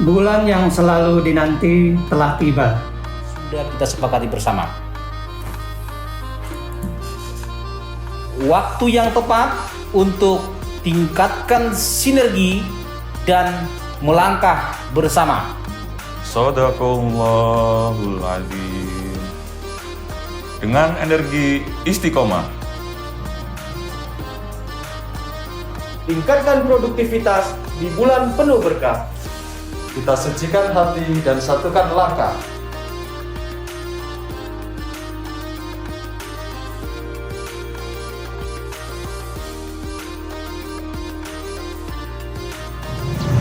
Bulan yang selalu dinanti telah tiba. Sudah kita sepakati bersama. Waktu yang tepat untuk tingkatkan sinergi dan melangkah bersama. Shadaqallahul Adzim. Dengan energi istiqomah, tingkatkan produktivitas di bulan penuh berkah. Kita sucikan hati dan satukan langkah.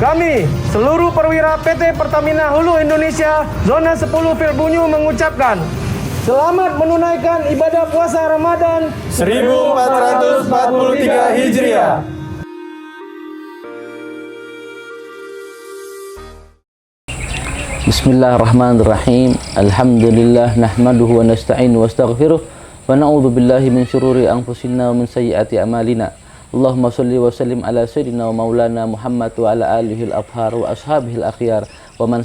Kami, seluruh perwira PT Pertamina Hulu Indonesia, Zona 10 Filbunyu mengucapkan selamat menunaikan ibadah puasa Ramadan 1443 Hijriah. Bismillahirrahmanirrahim. Alhamdulillah nahmaduhu wa nasta'inu wa astaghfiruh wa na'udzu billahi min syururi anfusina wa min sayyiati a'malina. Allahumma shalli wa sallim ala sayyidina wa maulana Muhammad wa ala alihi al-athhar wa ashabihi al-akhyar wa man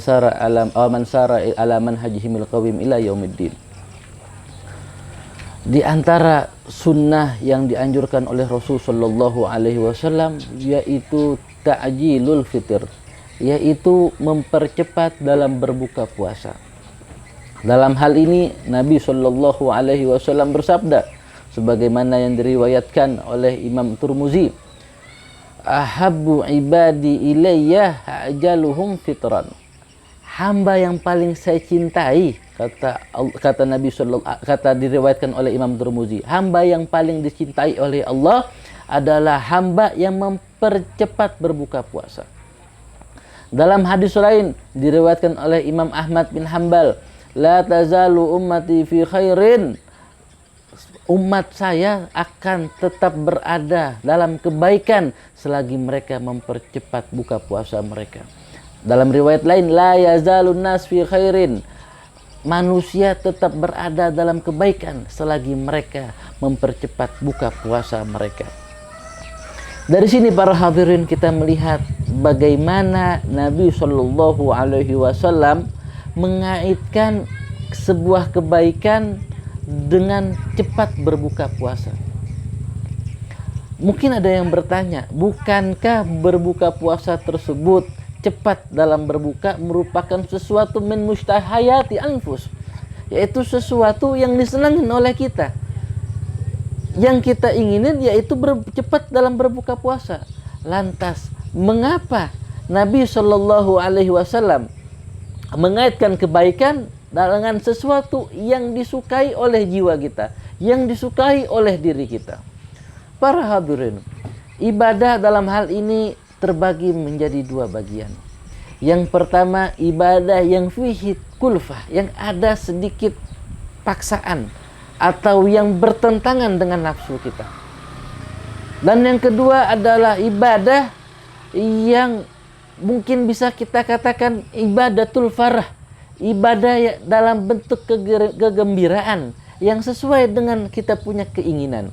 sara ala manhajihimil qawim ila yaumiddin. Di antara sunnah yang dianjurkan oleh Rasul sallallahu alaihi wasallam yaitu ta'jilul fitr, yaitu mempercepat dalam berbuka puasa. Dalam hal ini Nabi sallallahu alaihi wasallam bersabda sebagaimana yang diriwayatkan oleh Imam Turmuzi, ahabbu ibadi ilayya ajaluhum fitran. Hamba yang paling saya cintai, kata Nabi kata diriwayatkan oleh Imam Turmuzi, hamba yang paling dicintai oleh Allah adalah hamba yang mempercepat berbuka puasa. Dalam hadis lain diriwayatkan oleh Imam Ahmad bin Hanbal, la tazalu ummati fi khairin, umat saya akan tetap berada dalam kebaikan selagi mereka mempercepat buka puasa mereka. Dalam riwayat lain, la yazalun nas fi khairin, manusia tetap berada dalam kebaikan selagi mereka mempercepat buka puasa mereka. Dari sini para hadirin kita melihat bagaimana Nabi Shallallahu Alaihi Wasallam mengaitkan sebuah kebaikan dengan cepat berbuka puasa. Mungkin ada yang bertanya, bukankah berbuka puasa tersebut cepat dalam berbuka merupakan sesuatu min mustahayati anfus, yaitu sesuatu yang disenangi oleh kita. Yang kita inginin yaitu cepat dalam berbuka puasa. Lantas, mengapa Nabi Shallallahu Alaihi Wasallam mengaitkan kebaikan dengan sesuatu yang disukai oleh jiwa kita, yang disukai oleh diri kita? Para hadirin, ibadah dalam hal ini terbagi menjadi dua bagian. Yang pertama, ibadah yang fihi kulfah, yang ada sedikit paksaan atau yang bertentangan dengan nafsu kita. Dan yang kedua adalah ibadah yang mungkin bisa kita katakan ibadatul farah, ibadah dalam bentuk kegembiraan yang sesuai dengan kita punya keinginan.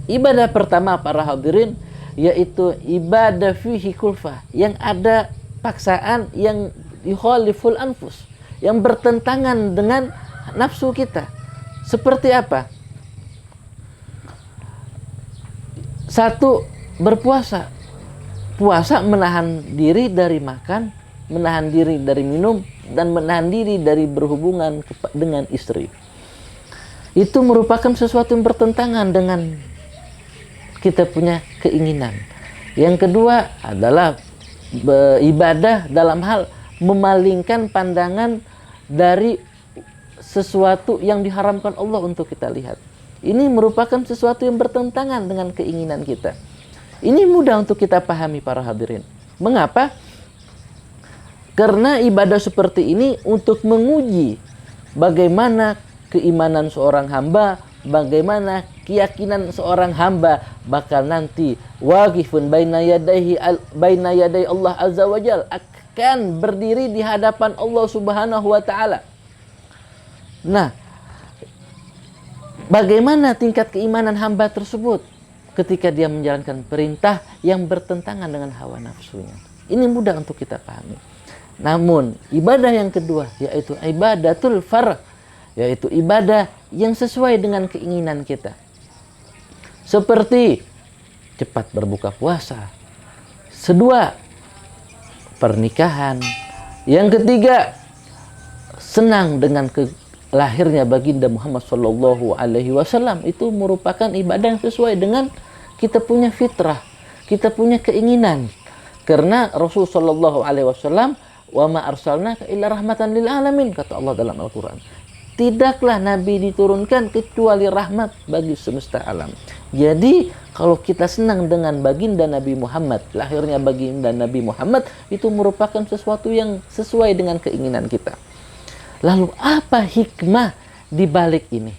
Ibadah pertama para hadirin yaitu ibadah fihi kulfah, yang ada paksaan, yang yukhaliful anfus, yang bertentangan dengan nafsu kita. Seperti apa? Satu, berpuasa. Puasa menahan diri dari makan, menahan diri dari minum, dan menahan diri dari berhubungan dengan istri. Itu merupakan sesuatu yang bertentangan dengan kita punya keinginan. Yang kedua adalah ibadah dalam hal memalingkan pandangan dari sesuatu yang diharamkan Allah untuk kita lihat. Ini merupakan sesuatu yang bertentangan dengan keinginan kita. Ini mudah untuk kita pahami para hadirin. Mengapa? Karena ibadah seperti ini untuk menguji bagaimana keimanan seorang hamba, bagaimana keyakinan seorang hamba bakal nanti waqifun baina yaday Allah Azza wa Jal, akan berdiri di hadapan Allah Subhanahu wa taala. Nah, bagaimana tingkat keimanan hamba tersebut ketika dia menjalankan perintah yang bertentangan dengan hawa nafsunya? Ini mudah untuk kita pahami. Namun ibadah yang kedua yaitu ibadatul far, yaitu ibadah yang sesuai dengan keinginan kita. Seperti cepat berbuka puasa. Kedua, pernikahan. Yang ketiga, senang dengan lahirnya baginda Muhammad Shallallahu Alaihi Wasallam. Itu merupakan ibadah yang sesuai dengan kita punya fitrah, kita punya keinginan. Karena Rasul Shallallahu Alaihi Wasallam, wa ma arsalnaka illa rahmatan lil alamin, kata Allah dalam Al-Quran. Tidaklah Nabi diturunkan kecuali rahmat bagi semesta alam. Jadi kalau kita senang dengan baginda Nabi Muhammad, lahirnya baginda Nabi Muhammad, itu merupakan sesuatu yang sesuai dengan keinginan kita. Lalu apa hikmah di balik ini?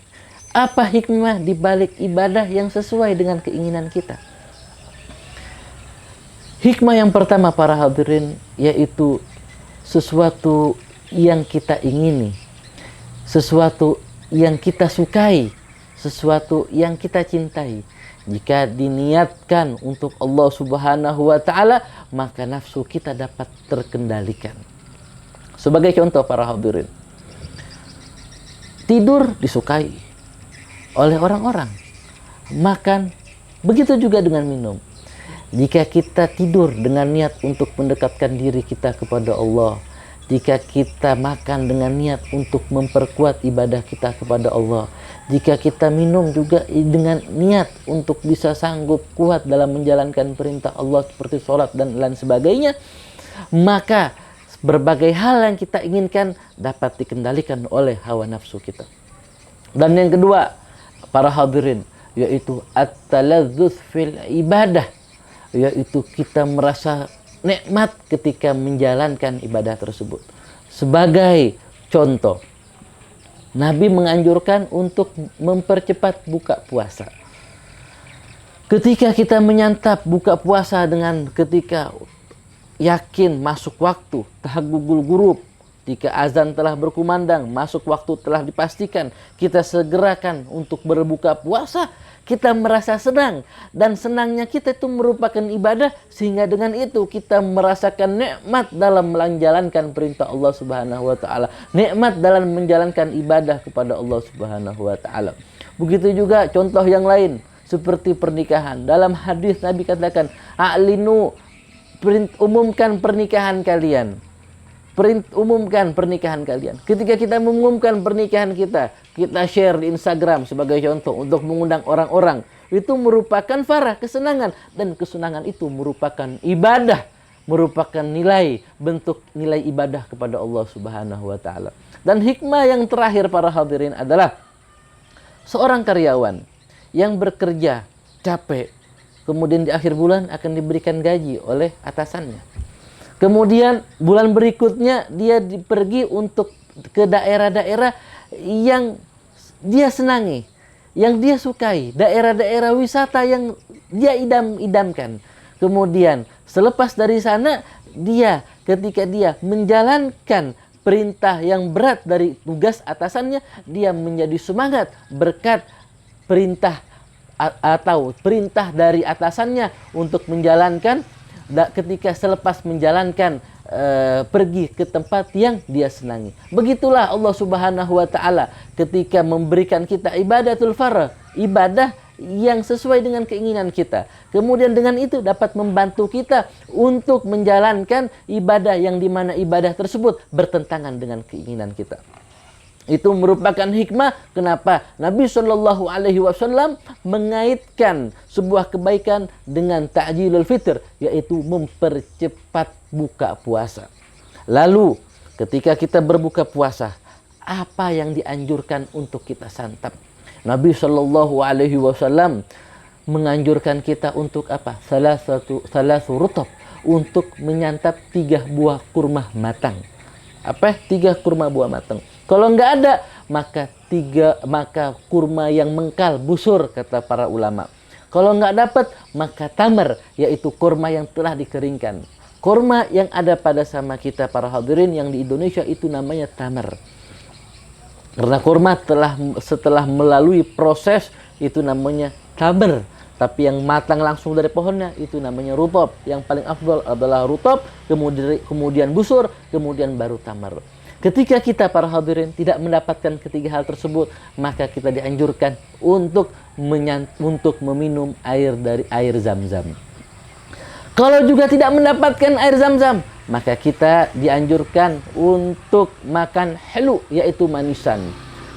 Apa hikmah di balik ibadah yang sesuai dengan keinginan kita? Hikmah yang pertama para hadirin, yaitu sesuatu yang kita ingini, sesuatu yang kita sukai, sesuatu yang kita cintai. Jika diniatkan untuk Allah Subhanahu wa Ta'ala, maka nafsu kita dapat terkendalikan. Sebagai contoh para hadirin, tidur disukai oleh orang-orang, makan begitu juga dengan minum. Jika kita tidur dengan niat untuk mendekatkan diri kita kepada Allah, jika kita makan dengan niat untuk memperkuat ibadah kita kepada Allah, jika kita minum juga dengan niat untuk bisa sanggup kuat dalam menjalankan perintah Allah seperti sholat dan lain sebagainya, maka berbagai hal yang kita inginkan dapat dikendalikan oleh hawa nafsu kita. Dan yang kedua, para hadirin, yaitu at-taladzuz fil ibadah, yaitu kita merasa nikmat ketika menjalankan ibadah tersebut. Sebagai contoh, Nabi menganjurkan untuk mempercepat buka puasa. Ketika kita menyantap buka puasa dengan ketika yakin masuk waktu, tahagugul gurub, jika azan telah berkumandang, masuk waktu telah dipastikan, kita segerakan untuk berbuka puasa, kita merasa senang. Dan senangnya kita itu merupakan ibadah, sehingga dengan itu kita merasakan nikmat dalam menjalankan perintah Allah Subhanahu wa Ta'ala, nikmat dalam menjalankan ibadah kepada Allah Subhanahu wa Ta'ala. Begitu juga contoh yang lain seperti pernikahan. Dalam hadis Nabi katakan, a'linu, umumkan pernikahan kalian. Umumkan pernikahan kalian. Ketika kita mengumumkan pernikahan kita share di Instagram sebagai contoh untuk mengundang orang-orang. Itu merupakan farah, kesenangan. Dan kesenangan itu merupakan ibadah. Merupakan bentuk nilai ibadah kepada Allah Subhanahu wa Ta'ala. Dan hikmah yang terakhir para hadirin adalah seorang karyawan yang bekerja capek, kemudian di akhir bulan akan diberikan gaji oleh atasannya. Kemudian bulan berikutnya dia pergi untuk ke daerah-daerah yang dia senangi, yang dia sukai, daerah-daerah wisata yang dia idam-idamkan. Kemudian selepas dari sana, ketika dia menjalankan perintah yang berat dari tugas atasannya, dia menjadi semangat berkat perintah atau perintah dari atasannya untuk menjalankan. Ketika selepas menjalankan pergi ke tempat yang dia senangi. Begitulah Allah Subhanahu wa Ta'ala ketika memberikan kita ibadatul fard, ibadah yang sesuai dengan keinginan kita. Kemudian dengan itu dapat membantu kita untuk menjalankan ibadah yang dimana ibadah tersebut bertentangan dengan keinginan kita. Itu merupakan hikmah kenapa Nabi Shallallahu Alaihi Wasallam mengaitkan sebuah kebaikan dengan ta'jilul fitr, yaitu mempercepat buka puasa. Lalu ketika kita berbuka puasa, apa yang dianjurkan untuk kita santap? Nabi Shallallahu Alaihi Wasallam menganjurkan kita untuk apa? Salasu rutab, untuk menyantap 3 buah kurma matang. Apa? 3 kurma buah matang. Kalau nggak ada, maka kurma yang mengkal, busur, kata para ulama. Kalau nggak dapat, maka tamar, yaitu kurma yang telah dikeringkan. Kurma yang ada pada sama kita para hadirin yang di Indonesia itu namanya tamar. Karena kurma setelah melalui proses itu namanya tamar. Tapi yang matang langsung dari pohonnya itu namanya rutab. Yang paling afdal adalah rutab, kemudian busur, kemudian baru tamar. Ketika kita para hadirin tidak mendapatkan ketiga hal tersebut, maka kita dianjurkan untuk meminum air dari air Zam-Zam. Kalau juga tidak mendapatkan air Zam-Zam, maka kita dianjurkan untuk makan helu, yaitu manisan.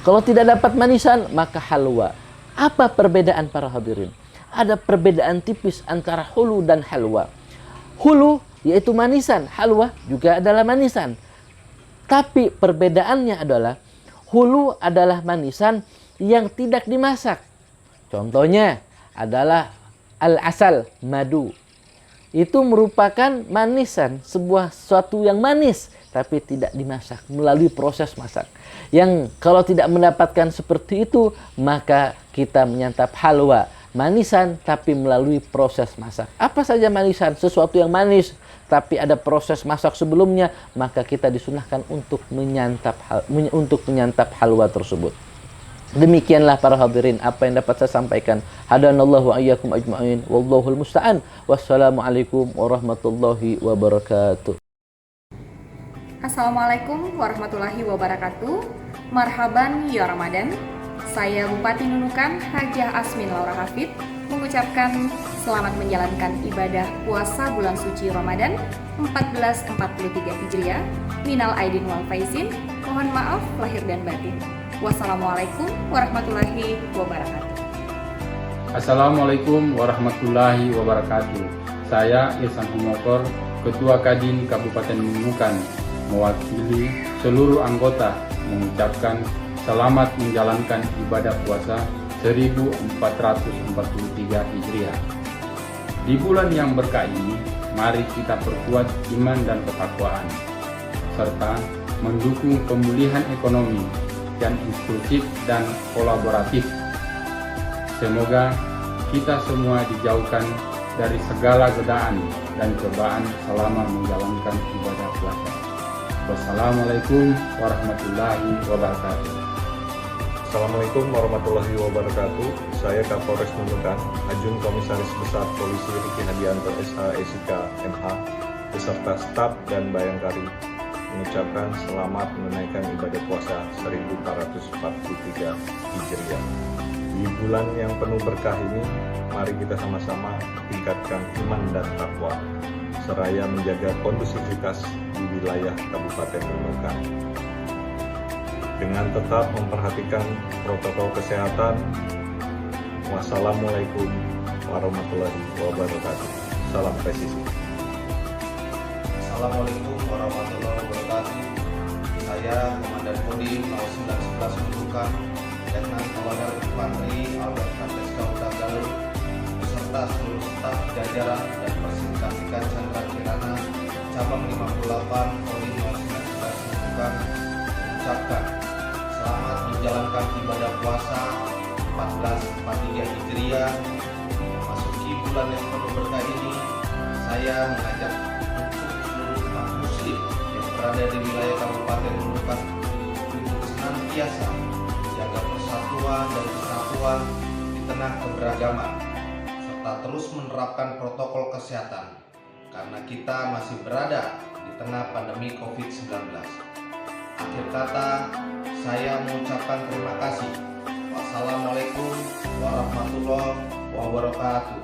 Kalau tidak dapat manisan, maka halwa. Apa perbedaan para hadirin? Ada perbedaan tipis antara hulu dan halwa. Hulu yaitu manisan, halwa juga adalah manisan. Tapi perbedaannya adalah hulu adalah manisan yang tidak dimasak. Contohnya adalah al-asal, madu. Itu merupakan manisan, sesuatu yang manis tapi tidak dimasak melalui proses masak. Yang kalau tidak mendapatkan seperti itu, maka kita menyantap halwa, manisan tapi melalui proses masak. Apa saja manisan? Sesuatu yang manis tapi ada proses masak sebelumnya, maka kita disunahkan untuk menyantap halwa tersebut. Demikianlah para hadirin apa yang dapat saya sampaikan. Hadanallahu wa iyyakum ajma'in. Wallahul musta'an. Wassalamualaikum warahmatullahi wabarakatuh. Assalamualaikum warahmatullahi wabarakatuh. Marhaban ya Ramadan. Saya Bupati Nunukan Hajah Asmin Laura Hafid mengucapkan selamat menjalankan ibadah puasa bulan suci Ramadan 1443 Hijriah. Minal aidin wal faizin. Mohon maaf lahir dan batin. Wassalamualaikum warahmatullahi wabarakatuh. Assalamualaikum warahmatullahi wabarakatuh. Saya Ihsan Humokor, Ketua Kadin Kabupaten Nunukan, mewakili seluruh anggota mengucapkan selamat menjalankan ibadah puasa 1443 Hijriah. Di bulan yang berkah ini, mari kita perkuat iman dan ketakwaan, serta mendukung pemulihan ekonomi yang inklusif dan kolaboratif. Semoga kita semua dijauhkan dari segala godaan dan cobaan selama menjalankan ibadah puasa. Wassalamualaikum warahmatullahi wabarakatuh. Assalamualaikum warahmatullahi wabarakatuh. Saya Kapolres Nunukan, Ajun Komisaris Besar Polisi Riki Hadianto SH SIK MH, beserta staf dan bayangkari mengucapkan selamat menunaikan ibadah puasa 1443 Hijriah. Di bulan yang penuh berkah ini, mari kita sama-sama tingkatkan iman dan takwa, seraya menjaga kondusivitas di wilayah Kabupaten Nunukan. Dengan tetap memperhatikan protokol kesehatan. Wassalamualaikum warahmatullahi wabarakatuh. Salam presisi. Assalamualaikum warahmatullahi wabarakatuh. Saya Komandan Kodim 0911 Nunukan, Letnan Kolonel Infanteri Albert Frances Kauda Galuh, beserta seluruh staf jajaran dan Persikasikan Chandra Kirana Cabang 58 Kodim 0911 Nunukan mengucapkan selamat menjalankan ibadah puasa 1443 Hijriah. Memasuki bulan yang penuh berkah ini, saya mengajak untuk seluruh umat muslim yang berada di wilayah Kabupaten Nunukan untuk senantiasa menjaga persatuan dan kesatuan di tengah keberagaman, serta terus menerapkan protokol kesehatan karena kita masih berada di tengah pandemi COVID-19. Akhir kata, saya mengucapkan terima kasih. Wassalamualaikum warahmatullahi wabarakatuh.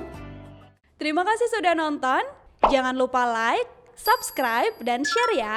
Terima kasih sudah nonton. Jangan lupa like, subscribe, dan share ya.